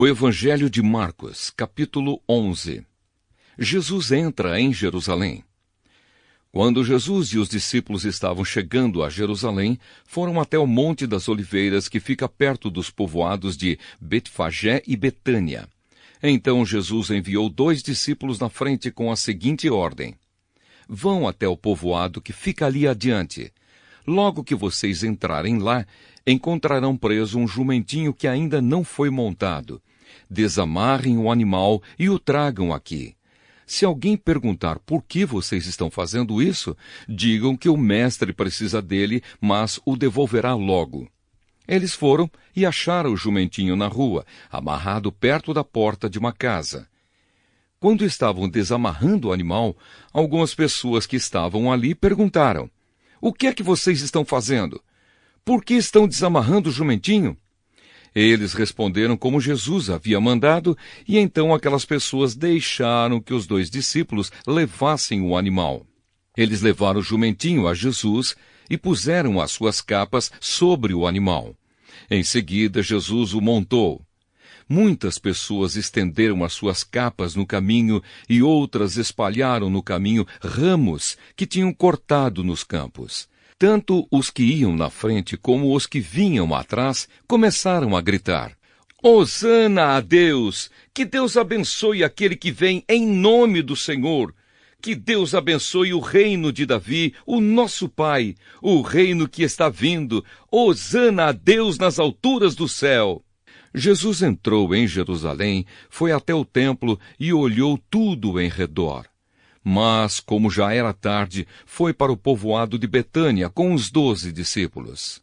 O Evangelho de Marcos, capítulo 11. Jesus entra em Jerusalém. Quando Jesus e os discípulos estavam chegando a Jerusalém, foram até o Monte das Oliveiras, que fica perto dos povoados de Betfagé e Betânia. Então Jesus enviou 2 discípulos na frente com a seguinte ordem: Vão até o povoado que fica ali adiante. Logo que vocês entrarem lá, encontrarão preso um jumentinho que ainda não foi montado. Desamarrem o animal e o tragam aqui. Se alguém perguntar por que vocês estão fazendo isso, digam que o mestre precisa dele, mas o devolverá logo. Eles foram e acharam o jumentinho na rua, amarrado perto da porta de uma casa. Quando estavam desamarrando o animal, algumas pessoas que estavam ali perguntaram: O que é que vocês estão fazendo? Por que estão desamarrando o jumentinho? Eles responderam como Jesus havia mandado, e então aquelas pessoas deixaram que os 2 discípulos levassem o animal. Eles levaram o jumentinho a Jesus e puseram as suas capas sobre o animal. Em seguida, Jesus o montou. Muitas pessoas estenderam as suas capas no caminho e outras espalharam no caminho ramos que tinham cortado nos campos. Tanto os que iam na frente como os que vinham atrás começaram a gritar: Hosana a Deus! Que Deus abençoe aquele que vem em nome do Senhor! Que Deus abençoe o reino de Davi, o nosso pai, o reino que está vindo! Hosana a Deus nas alturas do céu! Jesus entrou em Jerusalém, foi até o templo e olhou tudo em redor. Mas, como já era tarde, foi para o povoado de Betânia com os 12 discípulos.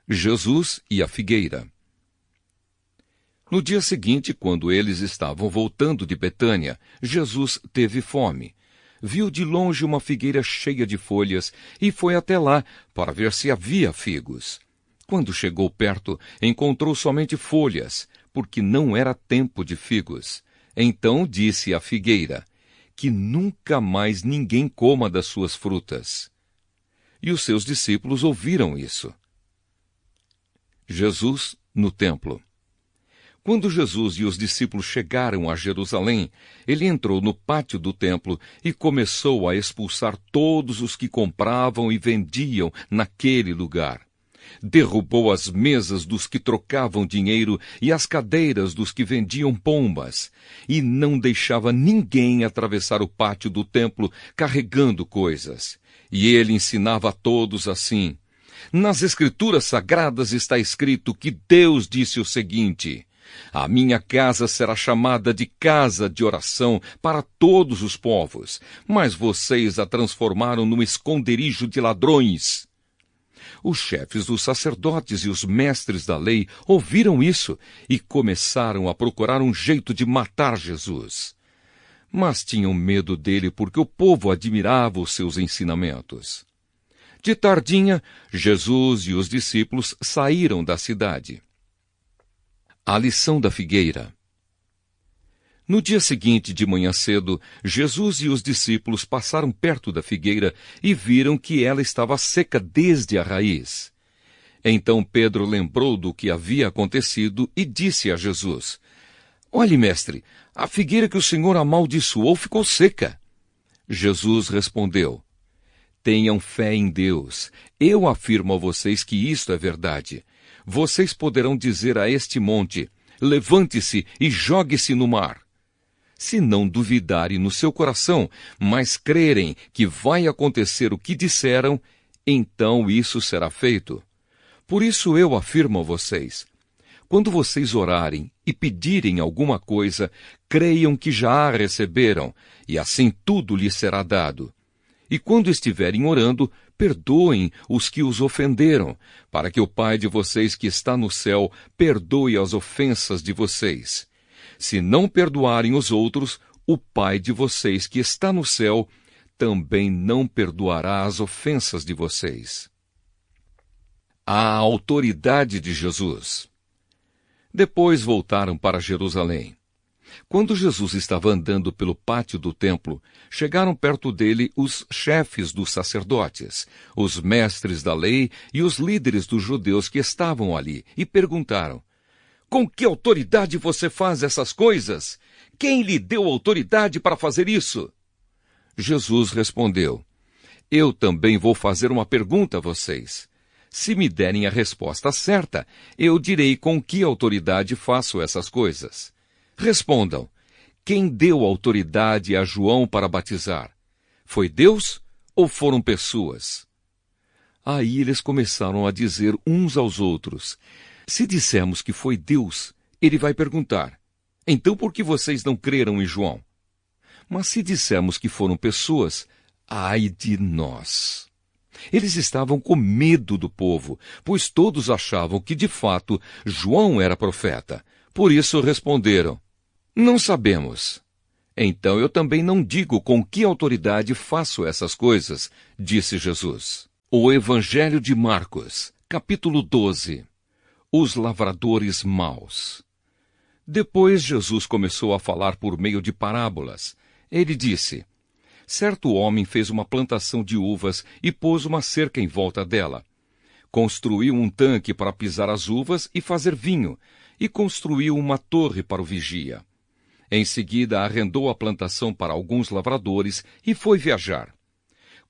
Jesus e a figueira. No dia seguinte, quando eles estavam voltando de Betânia, Jesus teve fome. Viu de longe uma figueira cheia de folhas e foi até lá para ver se havia figos. Quando chegou perto, encontrou somente folhas, porque não era tempo de figos. Então disse à figueira: Que nunca mais ninguém coma das suas frutas. E os seus discípulos ouviram isso. Jesus no templo. Quando Jesus e os discípulos chegaram a Jerusalém, ele entrou no pátio do templo e começou a expulsar todos os que compravam e vendiam naquele lugar. Derrubou as mesas dos que trocavam dinheiro e as cadeiras dos que vendiam pombas, e não deixava ninguém atravessar o pátio do templo carregando coisas. E ele ensinava a todos assim: Nas Escrituras Sagradas está escrito que Deus disse o seguinte: A minha casa será chamada de casa de oração para todos os povos, mas vocês a transformaram num esconderijo de ladrões. Os chefes dos sacerdotes e os mestres da lei ouviram isso e começaram a procurar um jeito de matar Jesus. Mas tinham medo dele porque o povo admirava os seus ensinamentos. De tardinha, Jesus e os discípulos saíram da cidade. A lição da figueira. No dia seguinte, de manhã cedo, Jesus e os discípulos passaram perto da figueira e viram que ela estava seca desde a raiz. Então Pedro lembrou do que havia acontecido e disse a Jesus: Olhe, mestre, a figueira que o Senhor amaldiçoou ficou seca. Jesus respondeu: Tenham fé em Deus. Eu afirmo a vocês que isto é verdade. Vocês poderão dizer a este monte: Levante-se e jogue-se no mar. Se não duvidarem no seu coração, mas crerem que vai acontecer o que disseram, então isso será feito. Por isso eu afirmo a vocês: quando vocês orarem e pedirem alguma coisa, creiam que já a receberam, e assim tudo lhes será dado. E quando estiverem orando, perdoem os que os ofenderam, para que o Pai de vocês que está no céu perdoe as ofensas de vocês. Se não perdoarem os outros, o Pai de vocês que está no céu também não perdoará as ofensas de vocês. A autoridade de Jesus. Depois voltaram para Jerusalém. Quando Jesus estava andando pelo pátio do templo, chegaram perto dele os chefes dos sacerdotes, os mestres da lei e os líderes dos judeus que estavam ali, e perguntaram: Com que autoridade você faz essas coisas? Quem lhe deu autoridade para fazer isso? Jesus respondeu: Eu também vou fazer uma pergunta a vocês. Se me derem a resposta certa, eu direi com que autoridade faço essas coisas. Respondam: quem deu autoridade a João para batizar? Foi Deus ou foram pessoas? Aí eles começaram a dizer uns aos outros: se dissermos que foi Deus, ele vai perguntar: então por que vocês não creram em João? Mas se dissermos que foram pessoas, ai de nós! Eles estavam com medo do povo, pois todos achavam que, de fato, João era profeta. Por isso responderam: não sabemos. Então eu também não digo com que autoridade faço essas coisas, disse Jesus. O Evangelho de Marcos, capítulo 12. Os lavradores maus. Depois Jesus começou a falar por meio de parábolas. Ele disse: certo homem fez uma plantação de uvas e pôs uma cerca em volta dela. Construiu um tanque para pisar as uvas e fazer vinho, e construiu uma torre para o vigia. Em seguida, arrendou a plantação para alguns lavradores e foi viajar.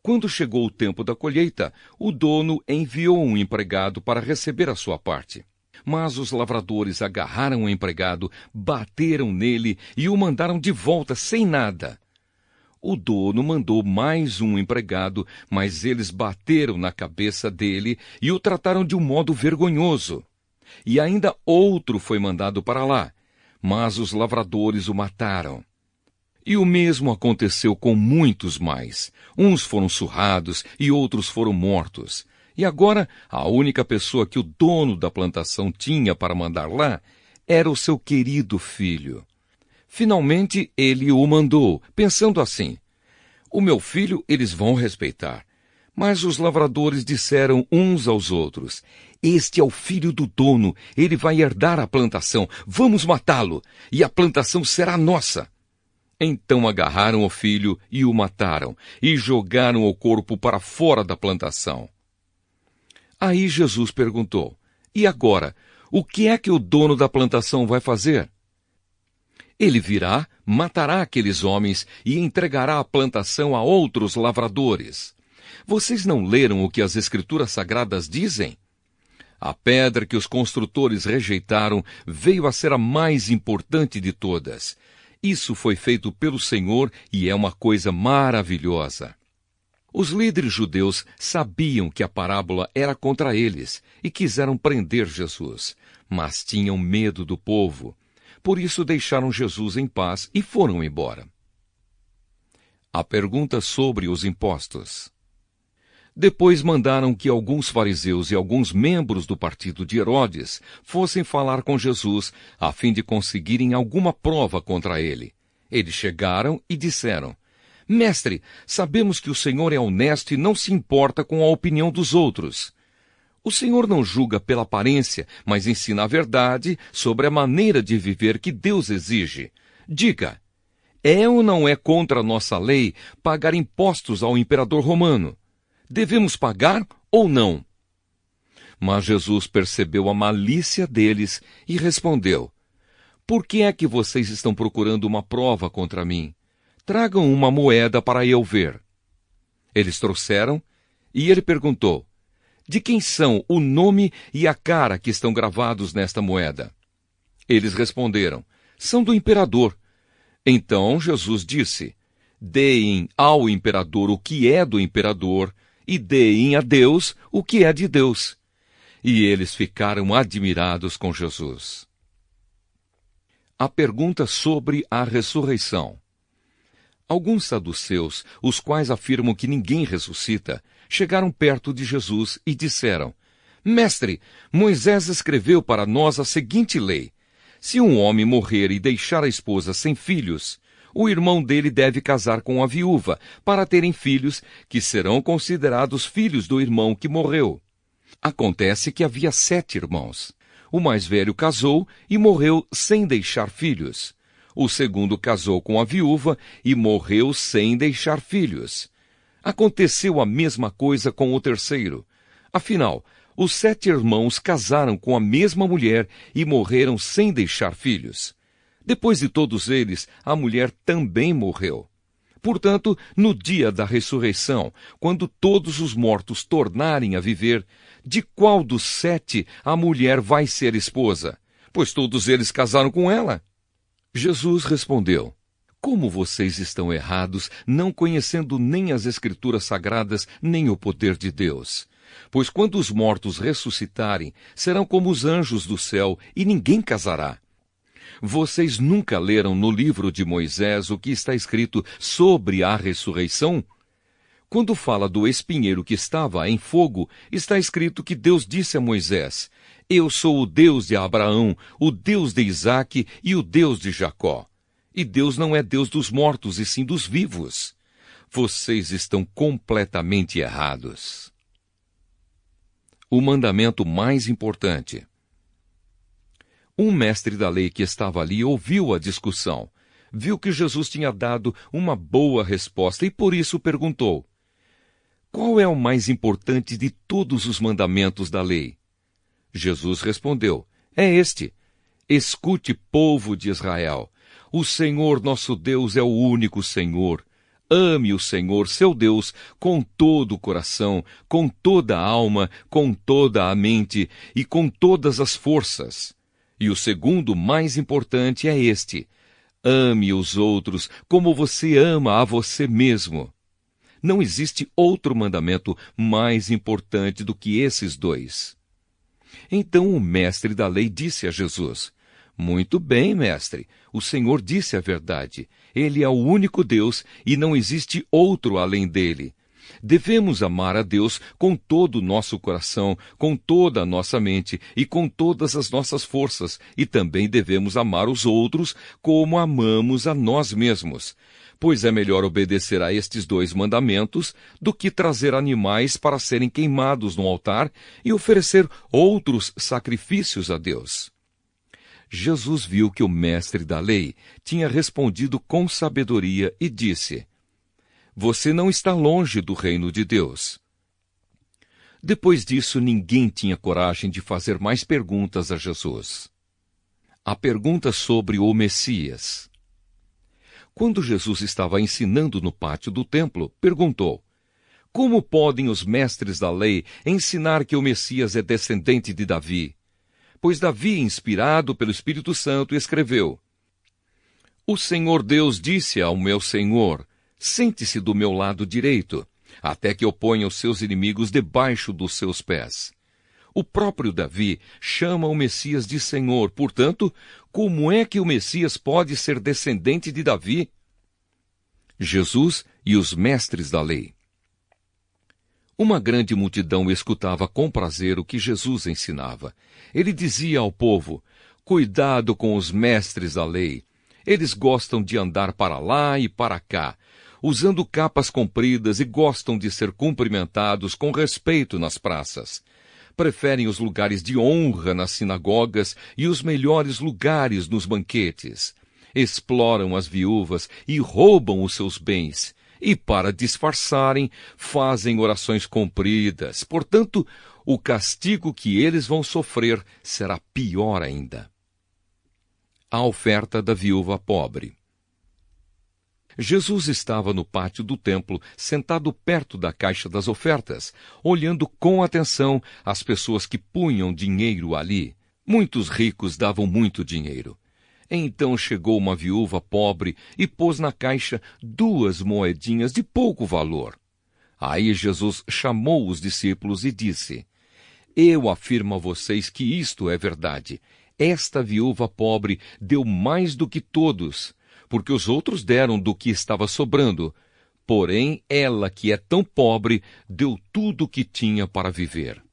Quando chegou o tempo da colheita, o dono enviou um empregado para receber a sua parte. Mas os lavradores agarraram o empregado, bateram nele e o mandaram de volta sem nada. O dono mandou mais um empregado, mas eles bateram na cabeça dele e o trataram de um modo vergonhoso. E ainda outro foi mandado para lá, mas os lavradores o mataram. E o mesmo aconteceu com muitos mais. Uns foram surrados e outros foram mortos. E agora, a única pessoa que o dono da plantação tinha para mandar lá era o seu querido filho. Finalmente, ele o mandou, pensando assim: o meu filho eles vão respeitar. Mas os lavradores disseram uns aos outros: este é o filho do dono, ele vai herdar a plantação, vamos matá-lo, e a plantação será nossa. Então agarraram o filho e o mataram, e jogaram o corpo para fora da plantação. Aí Jesus perguntou: e agora, o que é que o dono da plantação vai fazer? Ele virá, matará aqueles homens e entregará a plantação a outros lavradores. Vocês não leram o que as Escrituras Sagradas dizem? A pedra que os construtores rejeitaram veio a ser a mais importante de todas. Isso foi feito pelo Senhor e é uma coisa maravilhosa. Os líderes judeus sabiam que a parábola era contra eles e quiseram prender Jesus, mas tinham medo do povo. Por isso deixaram Jesus em paz e foram embora. A pergunta sobre os impostos. Depois mandaram que alguns fariseus e alguns membros do partido de Herodes fossem falar com Jesus, a fim de conseguirem alguma prova contra ele. Eles chegaram e disseram: Mestre, sabemos que o Senhor é honesto e não se importa com a opinião dos outros. O Senhor não julga pela aparência, mas ensina a verdade sobre a maneira de viver que Deus exige. Diga, é ou não é contra a nossa lei pagar impostos ao imperador romano? Devemos pagar ou não? Mas Jesus percebeu a malícia deles e respondeu: Por que é que vocês estão procurando uma prova contra mim? Tragam uma moeda para eu ver. Eles trouxeram, e ele perguntou: De quem são o nome e a cara que estão gravados nesta moeda? Eles responderam: São do imperador. Então Jesus disse: Deem ao imperador o que é do imperador, e deem a Deus o que é de Deus. E eles ficaram admirados com Jesus. A pergunta sobre a ressurreição. Alguns saduceus, os quais afirmam que ninguém ressuscita, chegaram perto de Jesus e disseram: Mestre, Moisés escreveu para nós a seguinte lei: se um homem morrer e deixar a esposa sem filhos, o irmão dele deve casar com a viúva, para terem filhos que serão considerados filhos do irmão que morreu. Acontece que havia 7 irmãos. O mais velho casou e morreu sem deixar filhos. O segundo casou com a viúva e morreu sem deixar filhos. Aconteceu a mesma coisa com o terceiro. Afinal, Os 7 irmãos casaram com a mesma mulher e morreram sem deixar filhos. Depois de todos eles, a mulher também morreu. Portanto, no dia da ressurreição, quando todos os mortos tornarem a viver, de qual dos 7 a mulher vai ser esposa? Pois todos eles casaram com ela. Jesus respondeu: Como vocês estão errados, não conhecendo nem as Escrituras Sagradas, nem o poder de Deus. Pois quando os mortos ressuscitarem, serão como os anjos do céu, e ninguém casará. Vocês nunca leram no livro de Moisés o que está escrito sobre a ressurreição? Quando fala do espinheiro que estava em fogo, está escrito que Deus disse a Moisés: Eu sou o Deus de Abraão, o Deus de Isaque e o Deus de Jacó. E Deus não é Deus dos mortos, e sim dos vivos. Vocês estão completamente errados. O mandamento mais importante. Um mestre da lei que estava ali ouviu a discussão, viu que Jesus tinha dado uma boa resposta e por isso perguntou: Qual é o mais importante de todos os mandamentos da lei? Jesus respondeu: É este: Escute, povo de Israel. O Senhor nosso Deus é o único Senhor. Ame o Senhor, seu Deus, com todo o coração, com toda a alma, com toda a mente e com todas as forças. E o segundo mais importante é este: ame os outros como você ama a você mesmo. Não existe outro mandamento mais importante do que esses 2. Então o mestre da lei disse a Jesus: Muito bem, mestre, o Senhor disse a verdade. Ele é o único Deus e não existe outro além dele. Devemos amar a Deus com todo o nosso coração, com toda a nossa mente e com todas as nossas forças, e também devemos amar os outros como amamos a nós mesmos. Pois é melhor obedecer a estes 2 mandamentos do que trazer animais para serem queimados no altar e oferecer outros sacrifícios a Deus. Jesus viu que o mestre da lei tinha respondido com sabedoria e disse: Você não está longe do reino de Deus. Depois disso, ninguém tinha coragem de fazer mais perguntas a Jesus. A pergunta sobre o Messias. Quando Jesus estava ensinando no pátio do templo, perguntou: Como podem os mestres da lei ensinar que o Messias é descendente de Davi? Pois Davi, inspirado pelo Espírito Santo, escreveu: O Senhor Deus disse ao meu Senhor: Sente-se do meu lado direito, até que eu ponha os seus inimigos debaixo dos seus pés. O próprio Davi chama o Messias de Senhor. Portanto, como é que o Messias pode ser descendente de Davi? Jesus e os mestres da lei. Uma grande multidão escutava com prazer o que Jesus ensinava. Ele dizia ao povo: Cuidado com os mestres da lei. Eles gostam de andar para lá e para cá, usando capas compridas e gostam de ser cumprimentados com respeito nas praças. Preferem os lugares de honra nas sinagogas e os melhores lugares nos banquetes. Exploram as viúvas e roubam os seus bens. E, para disfarçarem, fazem orações compridas. Portanto, o castigo que eles vão sofrer será pior ainda. A oferta da viúva pobre. Jesus estava no pátio do templo, sentado perto da caixa das ofertas, olhando com atenção as pessoas que punham dinheiro ali. Muitos ricos davam muito dinheiro. Então chegou uma viúva pobre e pôs na caixa 2 moedinhas de pouco valor. Aí Jesus chamou os discípulos e disse: Eu afirmo a vocês que isto é verdade. Esta viúva pobre deu mais do que todos, porque os outros deram do que estava sobrando. Porém, ela, que é tão pobre, deu tudo o que tinha para viver.